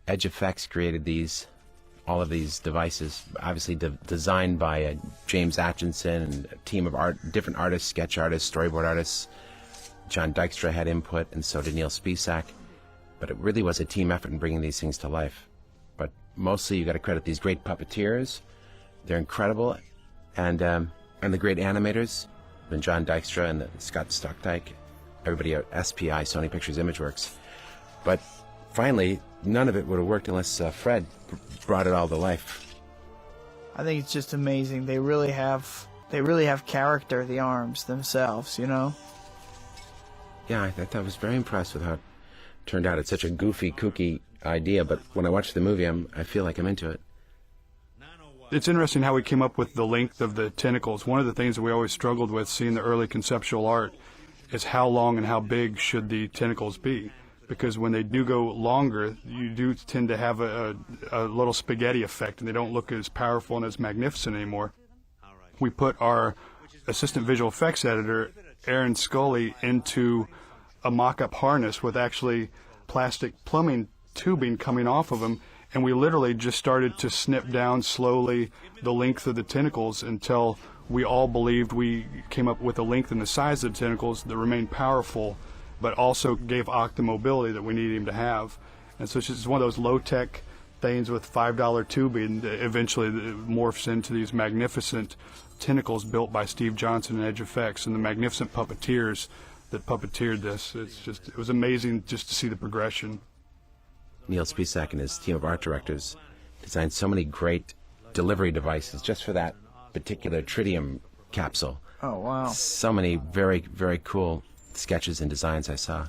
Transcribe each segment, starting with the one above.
Edge Effects created all of these devices, obviously designed by James Atchison and a team of different artists, sketch artists, storyboard artists. John Dykstra had input, and so did Neil Spisak. But it really was a team effort in bringing these things to life. But mostly you got to credit these great puppeteers. They're incredible. And the great animators, and John Dykstra and Scott Stockdike, everybody at SPI, Sony Pictures Imageworks. But finally, none of it would have worked unless Fred brought it all to life. I think it's just amazing. They really have character, the arms themselves, you know? Yeah, I was very impressed with how it turned out. It's such a goofy, kooky idea, but when I watch the movie, I feel like I'm into it. It's interesting how we came up with the length of the tentacles. One of the things that we always struggled with seeing the early conceptual art is how long and how big should the tentacles be. Because when they do go longer, you do tend to have a little spaghetti effect, and they don't look as powerful and as magnificent anymore. We put our assistant visual effects editor, Aaron Scully, into a mock-up harness with actually plastic plumbing tubing coming off of them, and we literally just started to snip down slowly the length of the tentacles until we all believed we came up with the length and the size of the tentacles that remained powerful, but also gave Ock the mobility that we needed him to have. And so it's just one of those low-tech things with $5 tubing that eventually morphs into these magnificent tentacles built by Steve Johnson and Edge Effects and the magnificent puppeteers that puppeteered this. It was amazing just to see the progression. Neil Spisak and his team of art directors designed so many great delivery devices just for that particular tritium capsule. Oh, wow. So many very, very cool sketches and designs I saw.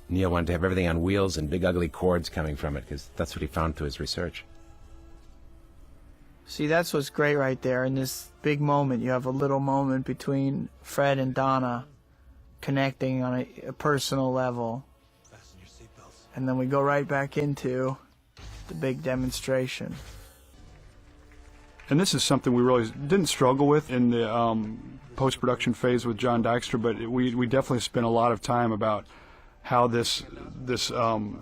Neil wanted to have everything on wheels and big ugly cords coming from it because that's what he found through his research. See, that's what's great right there. In this big moment, you have a little moment between Fred and Donna connecting on a personal level. And then we go right back into the big demonstration. And this is something we really didn't struggle with in the post-production phase with John Dykstra, but we definitely spent a lot of time about how this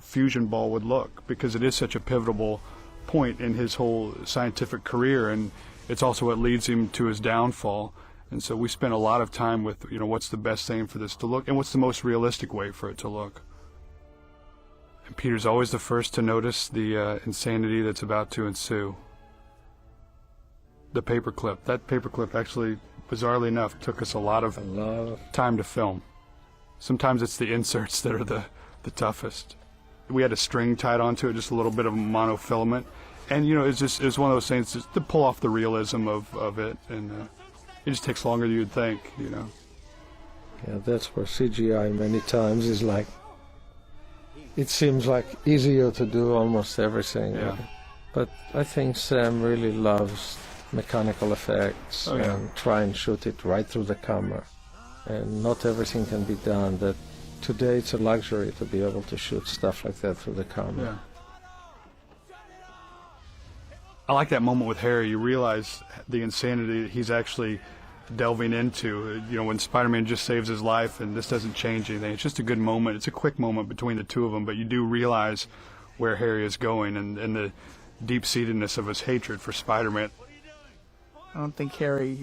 fusion ball would look, because it is such a pivotal point in his whole scientific career, and it's also what leads him to his downfall. And so we spent a lot of time with, what's the best thing for this to look, and what's the most realistic way for it to look. And Peter's always the first to notice the insanity that's about to ensue. The paperclip. That paperclip actually, bizarrely enough, took us a lot of time to film. Sometimes it's the inserts that are the toughest. We had a string tied onto it, just a little bit of monofilament. And, it's one of those things just to pull off the realism of it. And it just takes longer than you'd think, Yeah, that's where CGI many times is like, it seems like easier to do almost everything. Yeah. But I think Sam really loves mechanical effects and try and shoot it right through the camera. And not everything can be done. That today it's a luxury to be able to shoot stuff like that through the camera. Yeah. I like that moment with Harry. You realize the insanity that he's actually delving into. When Spider-Man just saves his life and this doesn't change anything. It's just a good moment. It's a quick moment between the two of them, but you do realize where Harry is going and the deep-seatedness of his hatred for Spider-Man. I don't think Harry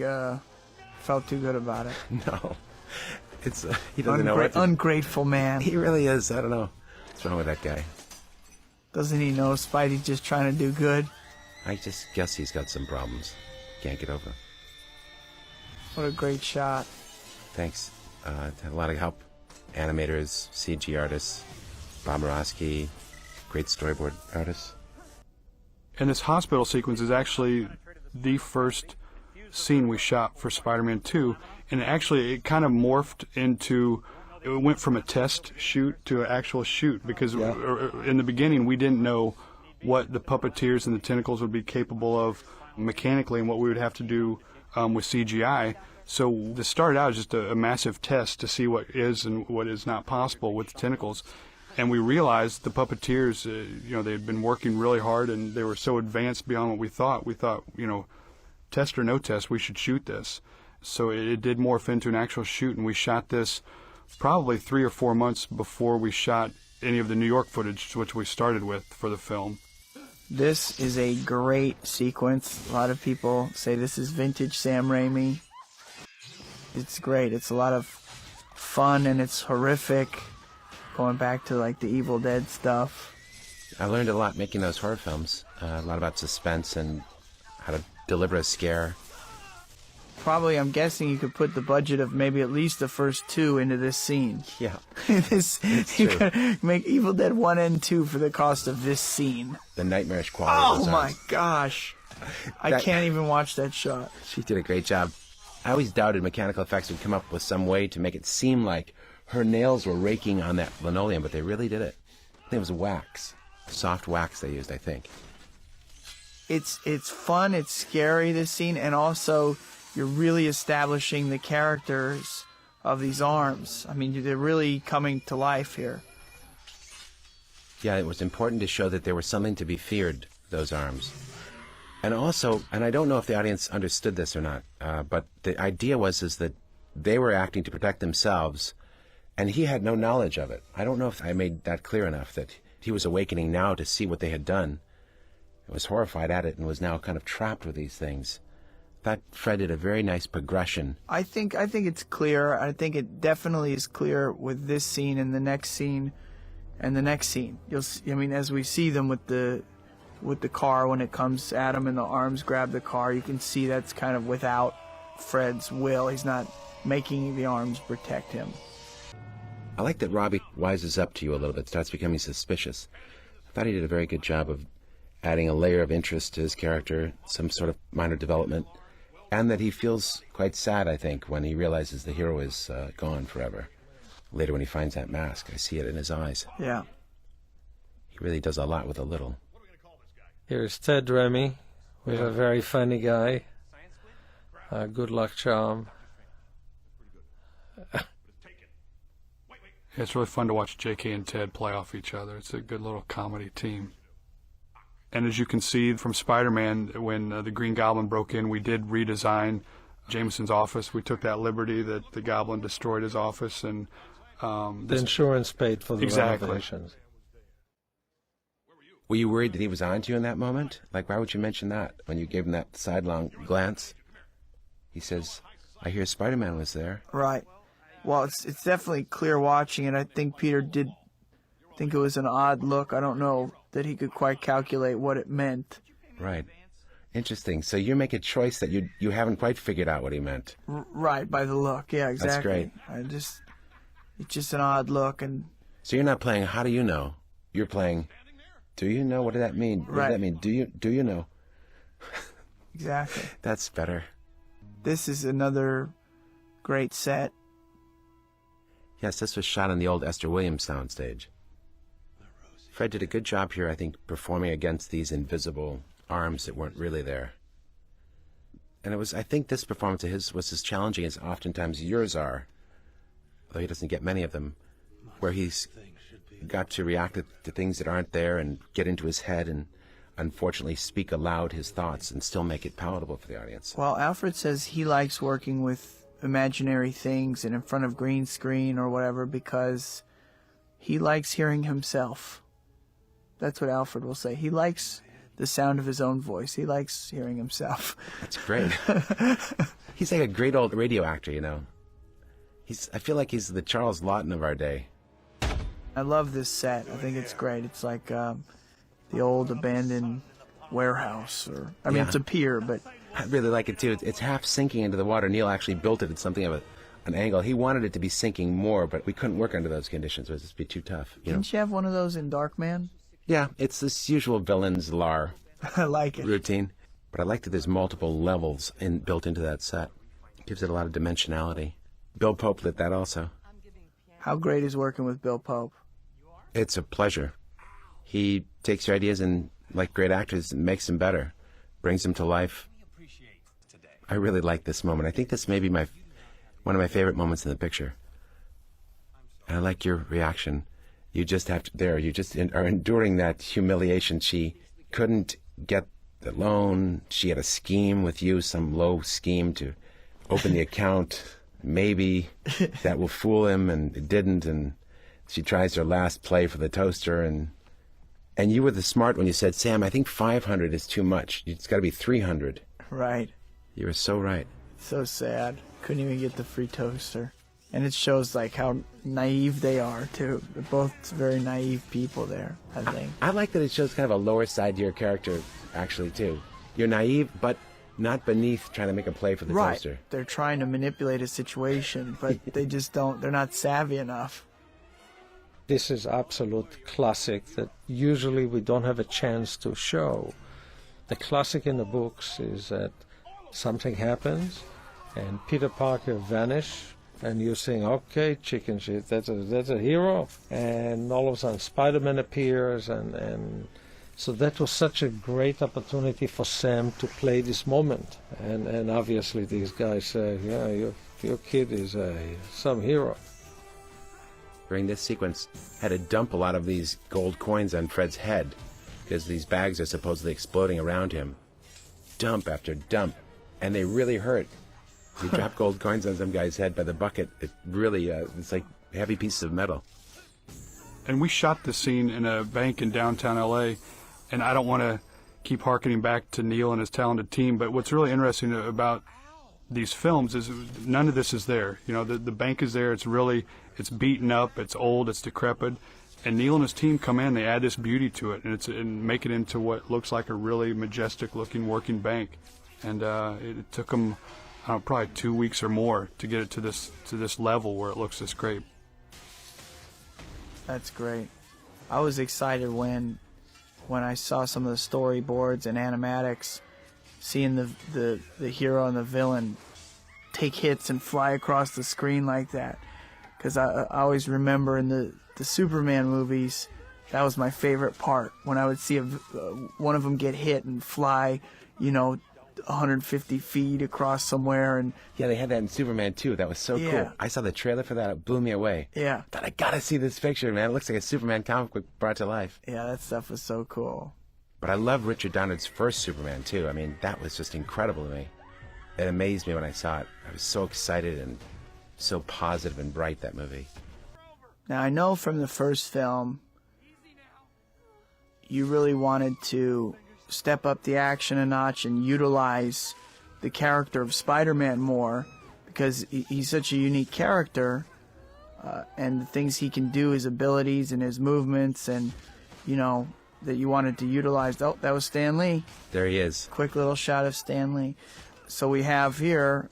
felt too good about it. No. It's he doesn't know what ungrateful man. He really is. I don't know what's wrong with that guy. Doesn't he know Spidey's just trying to do good? I just guess he's got some problems. Can't get over. What a great shot. Thanks. Had a lot of help. Animators, CG artists, Bob Murawski, great storyboard artists. And this hospital sequence is actually the first scene we shot for Spider-Man 2, and actually it kind of morphed into, it went from a test shoot to an actual shoot, because in the beginning we didn't know what the puppeteers and the tentacles would be capable of mechanically and what we would have to do with CGI. So this started out as just a massive test to see what is and what is not possible with the tentacles. And we realized the puppeteers, they had been working really hard and they were so advanced beyond what we thought. We thought, test or no test, we should shoot this. So it did morph into an actual shoot, and we shot this probably 3 or 4 months before we shot any of the New York footage, which we started with for the film. This is a great sequence. A lot of people say this is vintage Sam Raimi. It's great. It's a lot of fun and it's horrific, going back to like the Evil Dead stuff. I learned a lot making those horror films, a lot about suspense and how to deliver a scare. Probably, I'm guessing you could put the budget of maybe at least the first two into this scene. Yeah, You could make Evil Dead 1 and 2 for the cost of this scene. the nightmarish quality of Oh those my arms. gosh. I can't even watch that shot. She did a great job. I always doubted mechanical effects would come up with some way to make it seem like her nails were raking on that linoleum, but they really did it. I think it was wax. Soft wax they used, I think. It's fun, it's scary, this scene, and also you're really establishing the characters of these arms. I mean, they're really coming to life here. Yeah, it was important to show that there was something to be feared, those arms. And also, and I don't know if the audience understood this or not, but the idea was that they were acting to protect themselves, and he had no knowledge of it. I don't know if I made that clear enough, that he was awakening now to see what they had done, and was horrified at it, and was now kind of trapped with these things. That Fred did a very nice progression. I think it's clear. I think it definitely is clear with this scene and the next scene and the next scene. You'll see, I mean, as we see them with the car when it comes at him and the arms grab the car, you can see that's kind of without Fred's will. He's not making the arms protect him. I like that Robbie wises up to you a little bit, starts becoming suspicious. I thought he did a very good job of adding a layer of interest to his character, some sort of minor development, and that he feels quite sad, I think, when he realizes the hero is gone forever. Later when he finds that mask, I see it in his eyes. Yeah. He really does a lot with a little. Here's Ted Raimi with a very funny guy. Good luck charm. It's really fun to watch J.K. and Ted play off each other. It's a good little comedy team. And as you can see from Spider-Man, when the Green Goblin broke in, we did redesign Jameson's office. We took that liberty that the Goblin destroyed his office, and The insurance paid for the renovations. Were you worried that he was on to you in that moment? Like, why would you mention that when you gave him that sidelong glance? He says, I hear Spider-Man was there. Right. Well, it's definitely clear watching it. I think Peter did think it was an odd look. I don't know that he could quite calculate what it meant. Right. Interesting. So you make a choice that you haven't quite figured out what he meant. Right, by the look. Yeah, exactly. That's great. It's just an odd look. And so you're not playing, how do you know? You're playing, do you know? What does that mean? What right. does that mean? Do you know? Exactly. That's better. This is another great set. Yes, this was shot on the old Esther Williams soundstage. Fred did a good job here, I think, performing against these invisible arms that weren't really there. And I think this performance of his was as challenging as oftentimes yours are, though he doesn't get many of them, where he's got to react to things that aren't there and get into his head and unfortunately speak aloud his thoughts and still make it palatable for the audience. Well, Alfred says he likes working with imaginary things and in front of green screen or whatever because he likes hearing himself. That's what Alfred will say. He likes the sound of his own voice. He likes hearing himself. That's great. He's like a great old radio actor, you know. I feel like he's the Charles Lawton of our day. I love this set. I think it's great. It's like the old abandoned warehouse. It's a pier, but... I really like it, too. It's half sinking into the water. Neil actually built it at something of an angle. He wanted it to be sinking more, but we couldn't work under those conditions. It would just be too tough. Didn't you have one of those in Darkman? Yeah, it's this usual villain's lar I like it. routine. But I like that there's multiple levels built into that set. It gives it a lot of dimensionality. Bill Pope lit that also. How great is working with Bill Pope? It's a pleasure. He takes your ideas and, like great actors, makes them better, brings them to life. I really like this moment. I think this may be one of my favorite moments in the picture. And I like your reaction. You just are enduring that humiliation. She couldn't get the loan. She had a scheme with you, some low scheme to open the account. Maybe that will fool him, and it didn't. And she tries her last play for the toaster, and you were the smart when you said, Sam, I think 500 is too much. It's got to be 300. Right. You were so right. So sad. Couldn't even get the free toaster. And it shows like how naive they are too. They're both very naive people there, I think. I like that it shows kind of a lower side to your character, actually, too. You're naive, but not beneath trying to make a play for the Right. toaster. They're trying to manipulate a situation, but they just don't. They're not savvy enough. This is absolute classic that usually we don't have a chance to show. The classic in the books is that something happens and Peter Parker vanishes, and you think, okay, chicken shit, that's a hero. And all of a sudden Spider-Man appears, and so that was such a great opportunity for Sam to play this moment. And obviously these guys say, yeah, your kid is some hero. During this sequence, had to dump a lot of these gold coins on Fred's head because these bags are supposedly exploding around him. Dump after dump. And they really hurt. You drop gold coins on some guy's head by the bucket, it really, it's like heavy pieces of metal. And we shot this scene in a bank in downtown L.A., and I don't want to keep harkening back to Neil and his talented team, but what's really interesting about these films is none of this is there. You know, the bank is there, it's beaten up, it's old, it's decrepit, and Neil and his team come in, they add this beauty to it, and make it into what looks like a really majestic-looking working bank. And it took them, I don't know, probably 2 weeks or more to get it to this level where it looks this great. That's great. I was excited when I saw some of the storyboards and animatics, seeing the hero and the villain take hits and fly across the screen like that. Because I always remember in the Superman movies, that was my favorite part, when I would see one of them get hit and fly, 150 feet across somewhere. And yeah, they had that in Superman too. That was so cool. I saw the trailer for that. It blew me away. Yeah. Thought, I gotta see this picture, man. It looks like a Superman comic book brought to life. Yeah, that stuff was so cool. But I love Richard Donner's first Superman too. I mean, that was just incredible to me. It amazed me when I saw it. I was so excited and so positive and bright, that movie. Now, I know from the first film, you really wanted to step up the action a notch and utilize the character of Spider-Man more, because he's such a unique character, and the things he can do, his abilities and his movements, and, that you wanted to utilize. Oh, that was Stan Lee. There he is. Quick little shot of Stan Lee. So we have here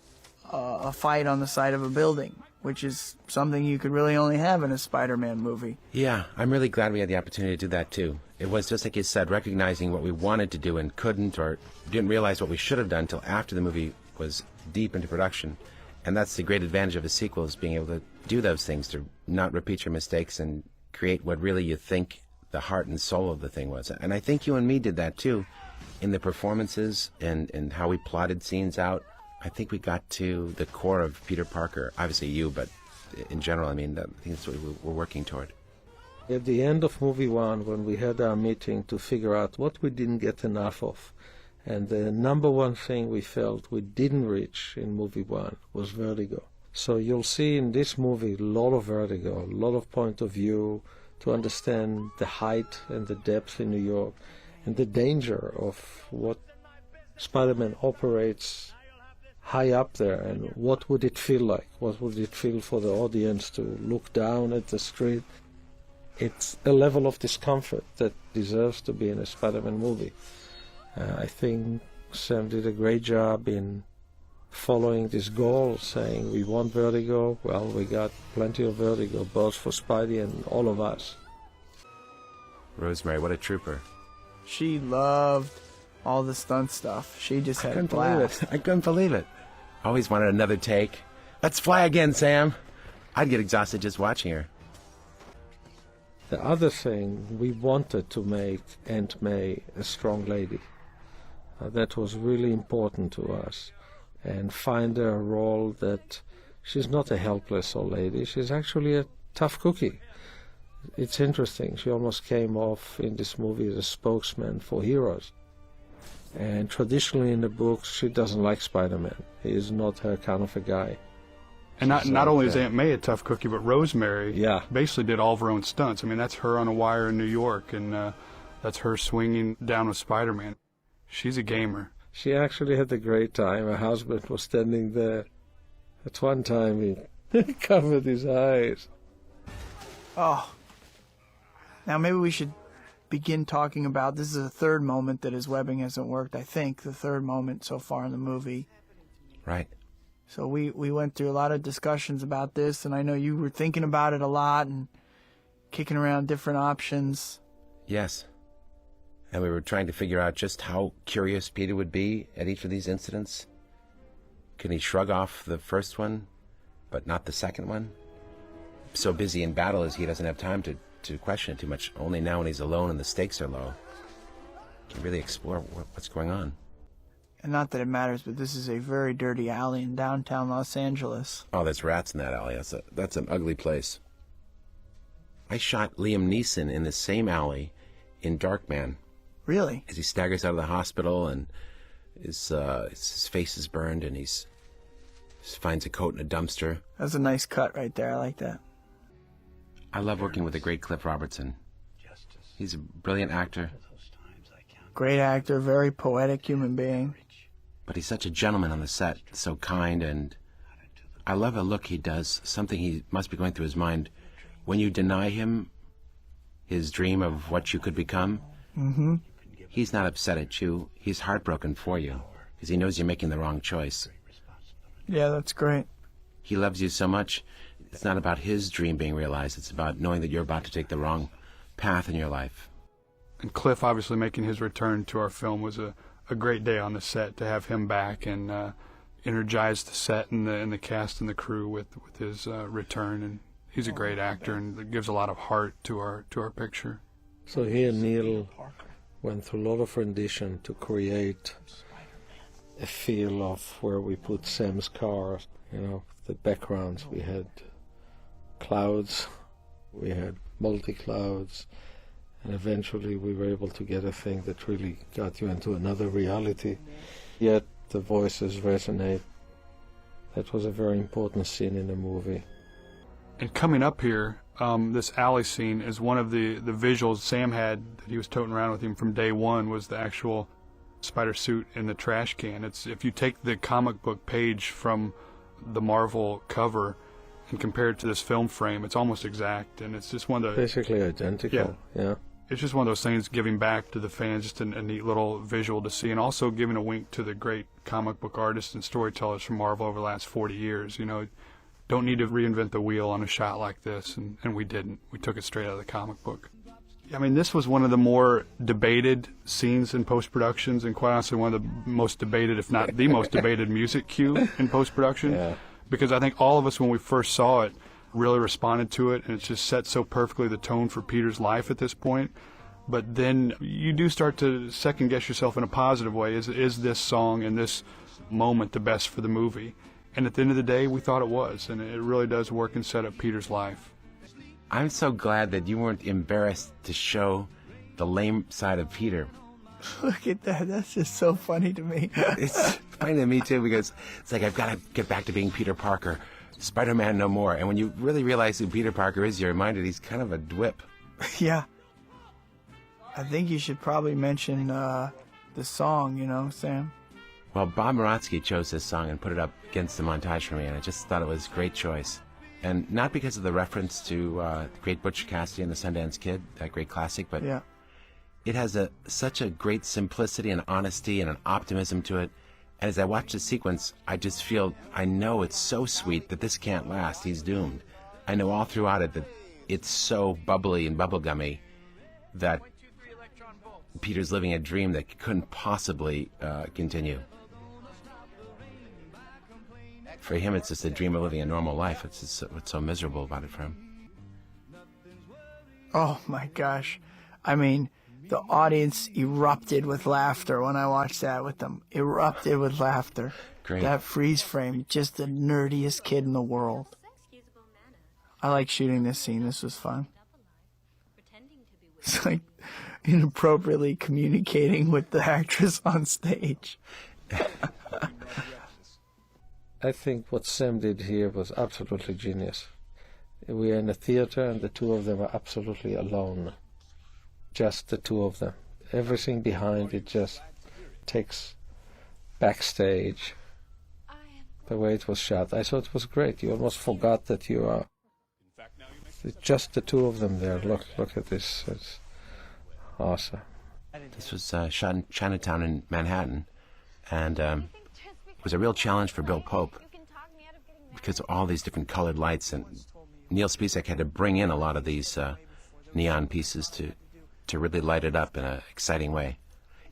a fight on the side of a building, which is something you could really only have in a Spider-Man movie. Yeah, I'm really glad we had the opportunity to do that too. It was just like you said, recognizing what we wanted to do and couldn't, or didn't realize what we should have done until after the movie was deep into production. And that's the great advantage of a sequel, is being able to do those things, to not repeat your mistakes and create what really you think the heart and soul of the thing was. And I think you and me did that too, in the performances and how we plotted scenes out. I think we got to the core of Peter Parker. Obviously you, but in general, I think that's what we're working toward. At the end of movie one, when we had our meeting to figure out what we didn't get enough of, and the number one thing we felt we didn't reach in movie one was vertigo. So you'll see in this movie a lot of vertigo, a lot of point of view, to understand the height and the depth in New York, and the danger of what Spider-Man operates high up there, and what would it feel like? What would it feel for the audience to look down at the street? It's a level of discomfort that deserves to be in a Spider-Man movie. I think Sam did a great job in following this goal, saying we want vertigo. Well, we got plenty of vertigo, both for Spidey and all of us. Rosemary, what a trooper. She loved all the stunt stuff. She just had a blast. I couldn't believe it. Always wanted another take. Let's fly again, Sam. I'd get exhausted just watching her. The other thing, we wanted to make Aunt May a strong lady. That was really important to us. And find her a role that she's not a helpless old lady. She's actually a tough cookie. It's interesting. She almost came off in this movie as a spokesman for heroes. And traditionally in the books, she doesn't like Spider-Man. He is not her kind of a guy. And not only is Aunt May a tough cookie, but Rosemary basically did all of her own stunts. I mean, that's her on a wire in New York, and that's her swinging down with Spider-Man. She's a gamer. She actually had a great time. Her husband was standing there. At one time, he covered his eyes. Oh. Now maybe we should begin talking about, this is the third moment that his webbing hasn't worked, I think, the third moment so far in the movie. Right. So we went through a lot of discussions about this, and I know you were thinking about it a lot and kicking around different options. Yes. And we were trying to figure out just how curious Peter would be at each of these incidents. Can he shrug off the first one, but not the second one? So busy in battle as he doesn't have time to question it too much. Only now when he's alone and the stakes are low can really explore what's going on. And not that it matters, but this is a very dirty alley in downtown Los Angeles. Oh, there's rats in that alley. That's an ugly place. I shot Liam Neeson in the same alley in Darkman. Really? As he staggers out of the hospital and his face is burned and he finds a coat in a dumpster. That's a nice cut right there. I like that. I love working with the great Cliff Robertson. He's a brilliant actor. Great actor, very poetic human being. But he's such a gentleman on the set, so kind, and I love a look he does, something he must be going through his mind. When you deny him his dream of what you could become, he's not upset at you. He's heartbroken for you, because he knows you're making the wrong choice. Yeah, that's great. He loves you so much. It's not about his dream being realized. It's about knowing that you're about to take the wrong path in your life. And Cliff obviously making his return to our film was a great day on the set to have him back and energize the set and the cast and the crew with his return. And he's a great actor and it gives a lot of heart to our picture. So he and Neil went through a lot of rendition to create a feel of where we put Sam's car. You know, the backgrounds, we had clouds, we had multi-clouds, and eventually we were able to get a thing that really got you into another reality, yet the voices resonate. That was a very important scene in the movie. And coming up here, this alley scene is one of the visuals Sam had that he was toting around with him from day one, was the actual spider suit in the trash can. It's, if you take the comic book page from the Marvel cover and compare it to this film frame, it's almost exact, and it's just one of the... Basically identical, yeah. It's just one of those things, giving back to the fans, just a neat little visual to see, and also giving a wink to the great comic book artists and storytellers from Marvel over the last 40 years. You know, don't need to reinvent the wheel on a shot like this, and we didn't. We took it straight out of the comic book. I mean, this was one of the more debated scenes in post-productions, and quite honestly, one of the most debated, if not the most debated music cue in post-production. Yeah. Because I think all of us, when we first saw it, really responded to it, and it just set so perfectly the tone for Peter's life at this point. But then you do start to second-guess yourself in a positive way. Is this song and this moment the best for the movie? And at the end of the day, we thought it was, and it really does work and set up Peter's life. I'm so glad that you weren't embarrassed to show the lame side of Peter. Look at that. That's just so funny to me. It's funny to me, too, because it's like, I've got to get back to being Peter Parker. Spider-Man no more. And when you really realize who Peter Parker is, you're reminded he's kind of a dwip. Yeah. I think you should probably mention the song, you know, Sam. Well, Bob Moratsky chose this song and put it up against the montage for me, and I just thought it was a great choice. And not because of the reference to the great Butch Cassidy and the Sundance Kid, that great classic, but yeah, it has such a great simplicity and honesty and an optimism to it. And as I watch the sequence, I just feel, I know it's so sweet that this can't last. He's doomed. I know all throughout it that it's so bubbly and bubblegummy that Peter's living a dream that couldn't possibly continue. For him, it's just a dream of living a normal life. It's just what's so miserable about it for him. Oh, my gosh. I mean, the audience erupted with laughter when I watched that with them. Erupted with laughter. Great. That freeze frame, just the nerdiest kid in the world. I like shooting this scene. This was fun. It's like inappropriately communicating with the actress on stage. I think what Sam did here was absolutely genius. We are in a theater and the two of them are absolutely alone. Just the two of them. Everything behind it just takes backstage. The way it was shot, I thought it was great. You almost forgot that you are. It's just the two of them there. Look at this. It's awesome. This was shot in Chinatown in Manhattan, and it was a real challenge for Bill Pope because of all these different colored lights, and Neil Spisak had to bring in a lot of these neon pieces to really light it up in an exciting way.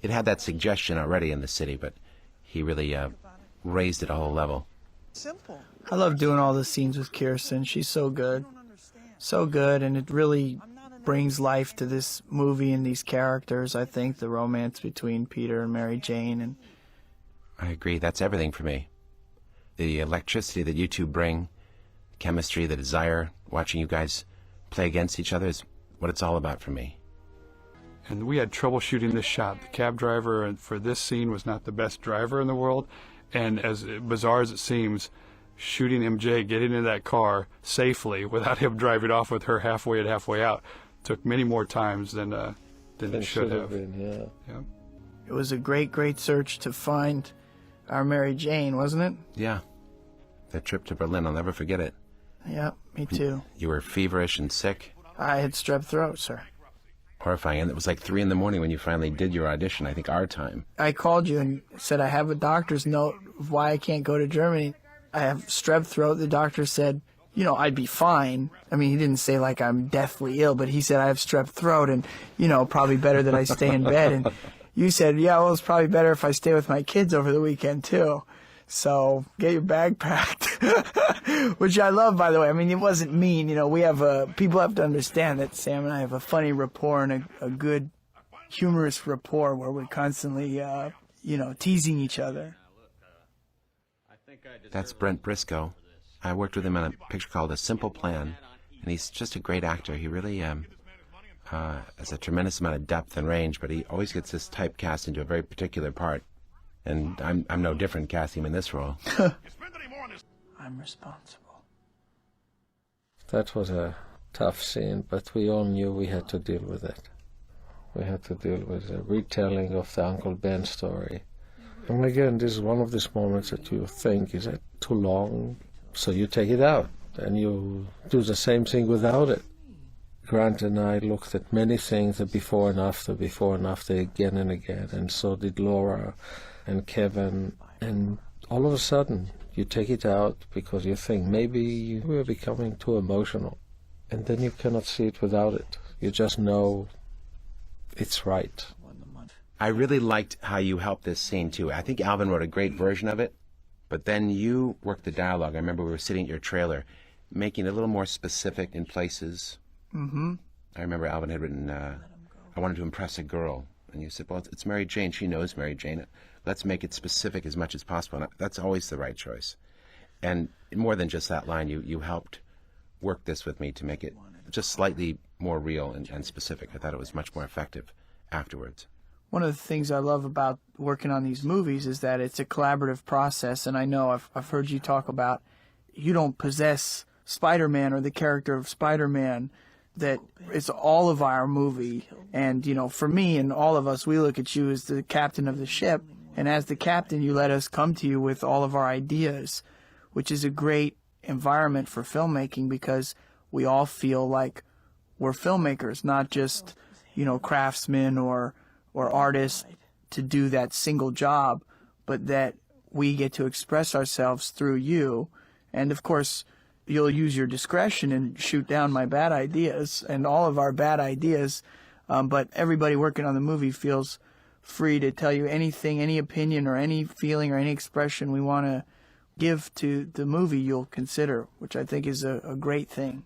It had that suggestion already in the city, but he really raised it a whole level. I love doing all the scenes with Kirsten. She's so good. So good, and it really brings life to this movie and these characters. I think the romance between Peter and Mary Jane. And I agree. That's everything for me. The electricity that you two bring, chemistry, the desire, watching you guys play against each other is what it's all about for me. And we had trouble shooting this shot. The cab driver for this scene was not the best driver in the world. And as bizarre as it seems, shooting MJ, getting in that car safely without him driving off with her halfway and halfway out, took many more times than it should have been, yeah. It was a great search to find our Mary Jane, wasn't it? Yeah. That trip to Berlin, I'll never forget it. Yeah, me too. You were feverish and sick. I had strep throat, sir. Horrifying. And it was like 3 in the morning when you finally did your audition, I think our time. I called you and said I have a doctor's note of why I can't go to Germany. I have strep throat. The doctor said, I'd be fine. I mean, he didn't say like I'm deathly ill, but he said I have strep throat and, probably better that I stay in bed. And you said, yeah, well, it's probably better if I stay with my kids over the weekend too. So get your bag packed, which I love, by the way. I mean, it wasn't mean. We have people have to understand that Sam and I have a funny rapport and a good humorous rapport where we're constantly, teasing each other. That's Brent Briscoe. I worked with him on a picture called A Simple Plan, and he's just a great actor. He really has a tremendous amount of depth and range, but he always gets this typecast into a very particular part. And I'm no different casting him in this role. I'm responsible. That was a tough scene, but we all knew we had to deal with it. We had to deal with the retelling of the Uncle Ben story. And again, this is one of these moments that you think, is it too long? So you take it out, and you do the same thing without it. Grant and I looked at many things, the before and after, again and again, and so did Laura and Kevin, and all of a sudden you take it out because you think maybe we're becoming too emotional, and then you cannot see it without it. You just know it's right. I really liked how you helped this scene too. I think Alvin wrote a great version of it, but then you worked the dialogue. I remember we were sitting at your trailer, making it a little more specific in places. Mm-hmm. I remember Alvin had written, I wanted to impress a girl. And you said, well, it's Mary Jane. She knows Mary Jane. Let's make it specific as much as possible. And that's always the right choice. And more than just that line, you helped work this with me to make it just slightly more real and specific. I thought it was much more effective afterwards. One of the things I love about working on these movies is that it's a collaborative process. And I know I've heard you talk about you don't possess Spider-Man or the character of Spider-Man, that it's all of our movie. And, for me and all of us, we look at you as the captain of the ship. And as the captain, you let us come to you with all of our ideas, which is a great environment for filmmaking because we all feel like we're filmmakers, not just, craftsmen or artists to do that single job, but that we get to express ourselves through you. And, of course, you'll use your discretion and shoot down my bad ideas and all of our bad ideas. But everybody working on the movie feels free to tell you anything, any opinion or any feeling or any expression we want to give to the movie you'll consider, which I think is a great thing.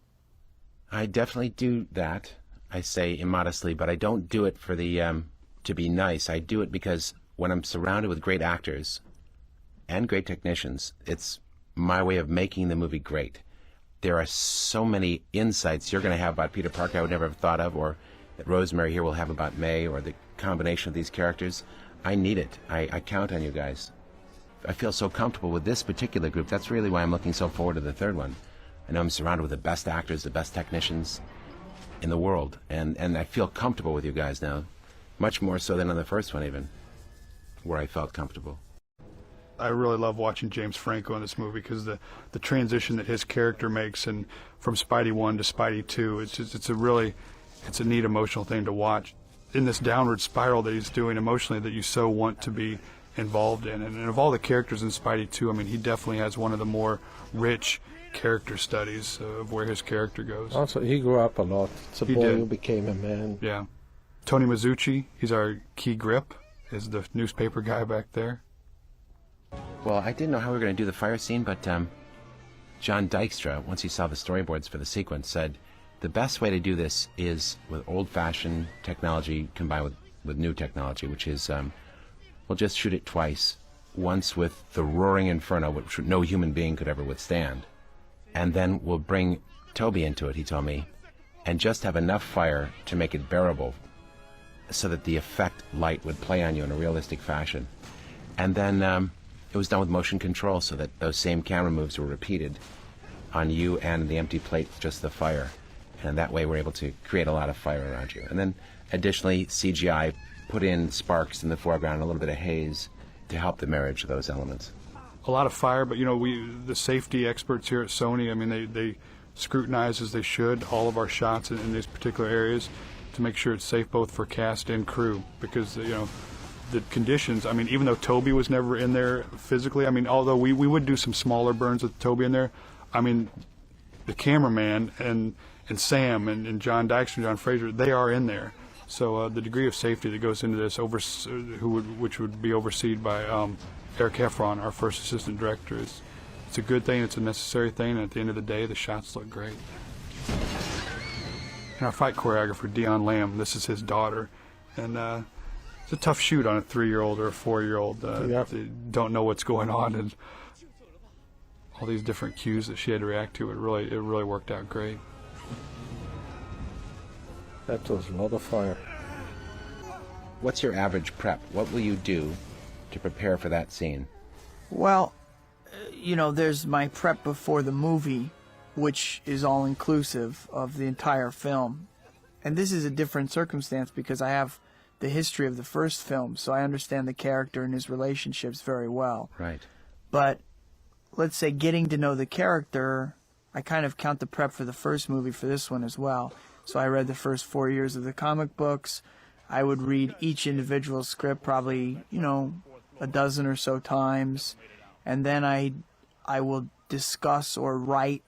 I definitely do that. I say immodestly, but I don't do it for the to be nice. I do it because when I'm surrounded with great actors and great technicians, it's my way of making the movie great. There are so many insights you're going to have about Peter Parker I would never have thought of, or that Rosemary here will have about May, or the combination of these characters. I need it. I count on you guys I feel so comfortable with this particular group. That's really why I'm looking so forward to the third one. I know I'm surrounded with the best actors, the best technicians in the world, and I feel comfortable with you guys now, much more so than on the first one even, where I felt comfortable. I really love watching James Franco in this movie because the transition that his character makes, and from Spidey 1 to Spidey 2, it's a neat emotional thing to watch in this downward spiral that he's doing emotionally that you so want to be involved in. And of all the characters in Spidey 2, I mean, he definitely has one of the more rich character studies of where his character goes. Also, he grew up a lot. It's a boy who became a man. Yeah. Tony Mizuchi, he's our key grip, is the newspaper guy back there. Well, I didn't know how we were going to do the fire scene, but John Dykstra, once he saw the storyboards for the sequence, said the best way to do this is with old-fashioned technology combined with new technology, which is we'll just shoot it twice, once with the roaring inferno, which no human being could ever withstand, and then we'll bring Tobey into it, he told me, and just have enough fire to make it bearable so that the effect light would play on you in a realistic fashion. And then it was done with motion control so that those same camera moves were repeated on you and the empty plate with just the fire. And that way we're able to create a lot of fire around you. And then additionally, CGI put in sparks in the foreground, a little bit of haze to help the marriage of those elements. A lot of fire, but you know, the safety experts here at Sony, I mean, they scrutinize as they should all of our shots in these particular areas to make sure it's safe both for cast and crew, because you know, the conditions, I mean, even though Tobey was never in there physically, I mean, although we would do some smaller burns with Tobey in there, I mean, the cameraman and Sam and John Dykstra and John Fraser, they are in there. So the degree of safety that goes into this, which would be overseen by Eric Heffron, our first assistant director, it's a good thing, it's a necessary thing, and at the end of the day, the shots look great. And our fight choreographer, Dion Lamb, this is his daughter, and it's a tough shoot on a 3-year-old or a 4-year-old. They don't know what's going on, and all these different cues that she had to react to. It really worked out great. That was a lot of fire. What's your average prep? What will you do to prepare for that scene? Well, you know, there's my prep before the movie, which is all-inclusive of the entire film. And this is a different circumstance because I have the history of the first film, so I understand the character and his relationships very well. Right. But let's say getting to know the character, I kind of count the prep for the first movie for this one as well. So I read the first 4 years of the comic books. I would read each individual script probably, you know, a dozen or so times. And then I will discuss or write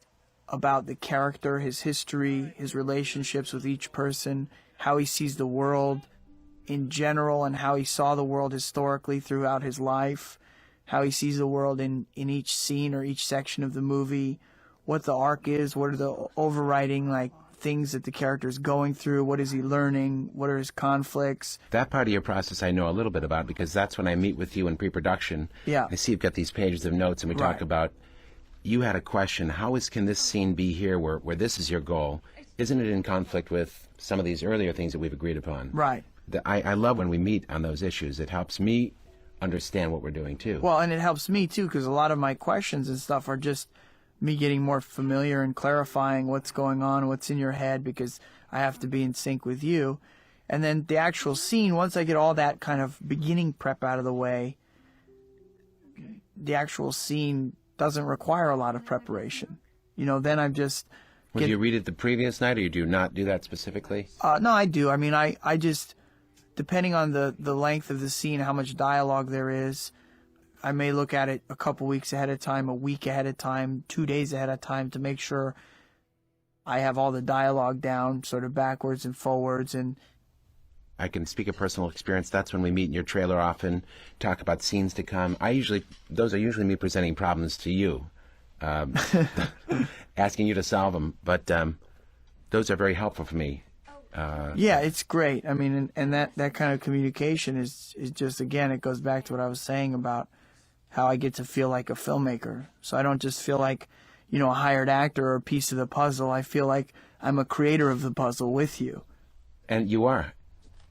about the character, his history, his relationships with each person, how he sees the world in general and how he saw the world historically throughout his life, how he sees the world in each scene or each section of the movie, what the arc is, what are the overriding things that the character is going through, what is he learning, what are his conflicts. That part of your process I know a little bit about because that's when I meet with you in pre-production. Yeah. I see you've got these pages of notes and we talk about, you had a question, can this scene be here where this is your goal? Isn't it in conflict with some of these earlier things that we've agreed upon? Right. I love when we meet on those issues. It helps me understand what we're doing too. Well, and it helps me too because a lot of my questions and stuff are just me getting more familiar and clarifying what's going on, what's in your head, because I have to be in sync with you. And then the actual scene, once I get all that kind of beginning prep out of the way, the actual scene doesn't require a lot of preparation. You know, then I'm just... Do you read it the previous night, or you do not do that specifically? No, I do. I mean, I just, depending on the length of the scene, how much dialogue there is, I may look at it a couple weeks ahead of time, a week ahead of time, 2 days ahead of time to make sure I have all the dialogue down, sort of backwards and forwards. And I can speak of personal experience. That's when we meet in your trailer often, talk about scenes to come. Those are usually me presenting problems to you, asking you to solve them. But those are very helpful for me. Yeah, it's great. I mean, and that kind of communication is just, again, it goes back to what I was saying about how I get to feel like a filmmaker. So I don't just feel like, you know, a hired actor or a piece of the puzzle. I feel like I'm a creator of the puzzle with you. And you are.